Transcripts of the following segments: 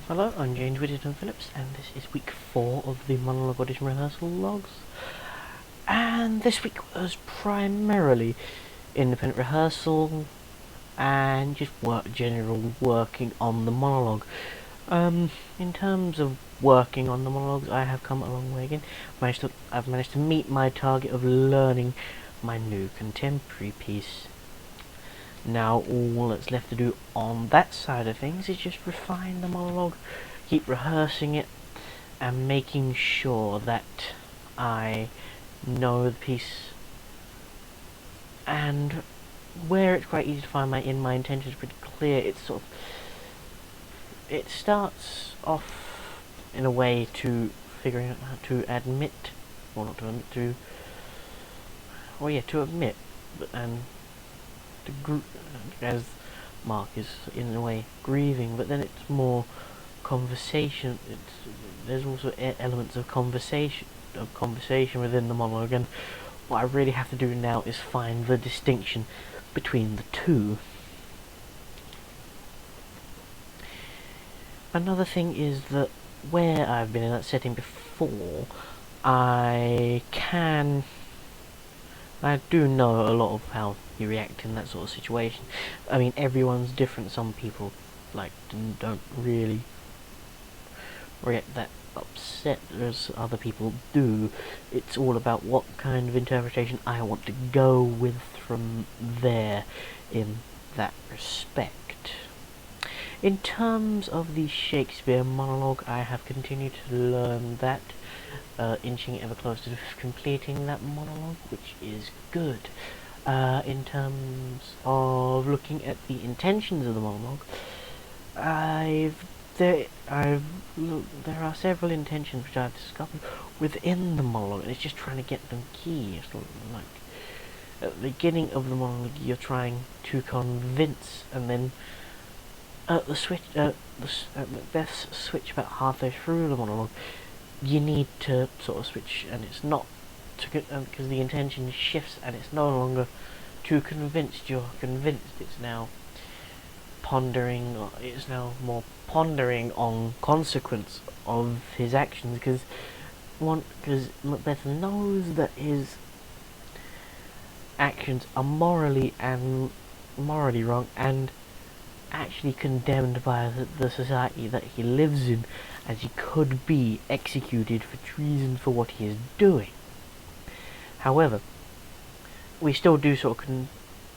Hello, I'm James Whittington-Phillips, and this is week 4 of the monologue audition rehearsal logs. And this week was primarily independent rehearsal and just general working on the monologue. In terms of working on the monologues, I have come a long way again. I've managed to meet my target of learning my new contemporary piece. Now all that's left to do on that side of things is just refine the monologue, keep rehearsing it, and making sure that I know the piece, and where it's quite easy to find my intention is pretty clear. It starts off in a way to figuring out how to admit, or not to admit, to admit, and as Mark is in a way grieving, but then it's more conversation. There's also elements of conversation within the monologue, and what I really have to do now is find the distinction between the two. Another thing is that where I've been in that setting before, I do know a lot of how you react in that sort of situation. I mean, everyone's different. Some people don't really react that upset as other people do. It's all about what kind of interpretation I want to go with from there in that respect. In terms of the Shakespeare monologue, I have continued to learn that, inching ever closer to completing that monologue, which is good. In terms of looking at the intentions of the monologue, there are several intentions which I've discovered within the monologue, and it's just trying to get them key. It's like at the beginning of the monologue, you're trying to convince, and then at Macbeth's switch about halfway through the monologue, you need to sort of switch, and it's not because the intention shifts, and it's no longer to convince. You're convinced. It's now pondering. It's now more pondering on consequence of his actions, because Macbeth knows that his actions are morally wrong and actually condemned by the society that he lives in, as he could be executed for treason for what he is doing. However, we still do sort of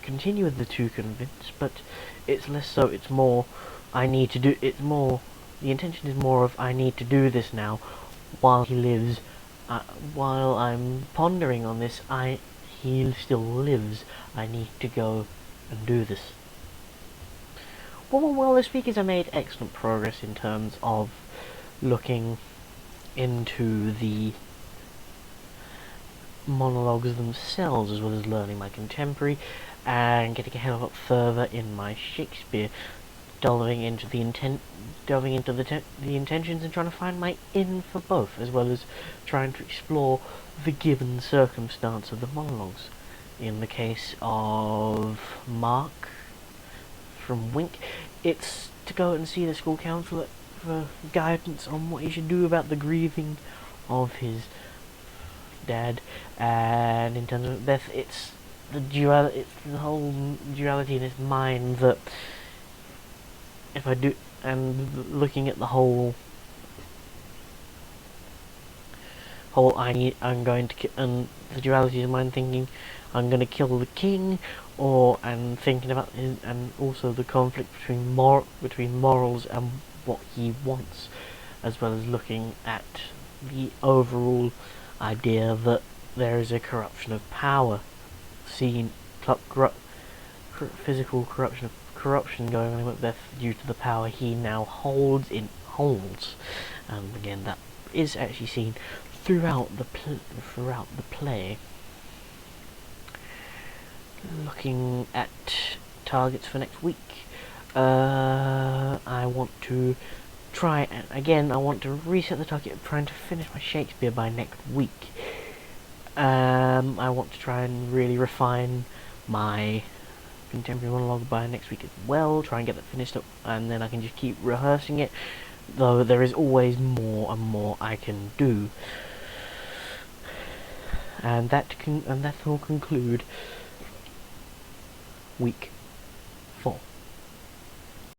continue with the to convince, but it's less so. It's more the intention is more of I need to do this now while he lives. While I'm pondering on this, he still lives. I need to go and do this. Well, this week I made excellent progress in terms of looking into the monologues themselves, as well as learning my contemporary and getting a hell of a lot further in my Shakespeare, delving into the intentions and trying to find my in for both, as well as trying to explore the given circumstance of the monologues. In the case of Mark from Wink, it's to go and see the school counsellor for guidance on what he should do about the grieving of his dad. And in terms of Macbeth, it's the whole duality in his mind that if I do, and looking at the whole I'm going to and the duality of mind, thinking I'm going to kill the king, and thinking about and also the conflict between morals and what he wants, as well as looking at the overall idea that there is a corruption of power, physical corruption going on in Macbeth due to the power he now holds, and again that is actually seen throughout the play. Looking at targets for next week, I want to reset the target of trying to finish my Shakespeare by next week. I want to try and really refine my contemporary monologue by next week as well, try and get that finished up, and then I can just keep rehearsing it, though there is always more and more I can do. And that will conclude week 4.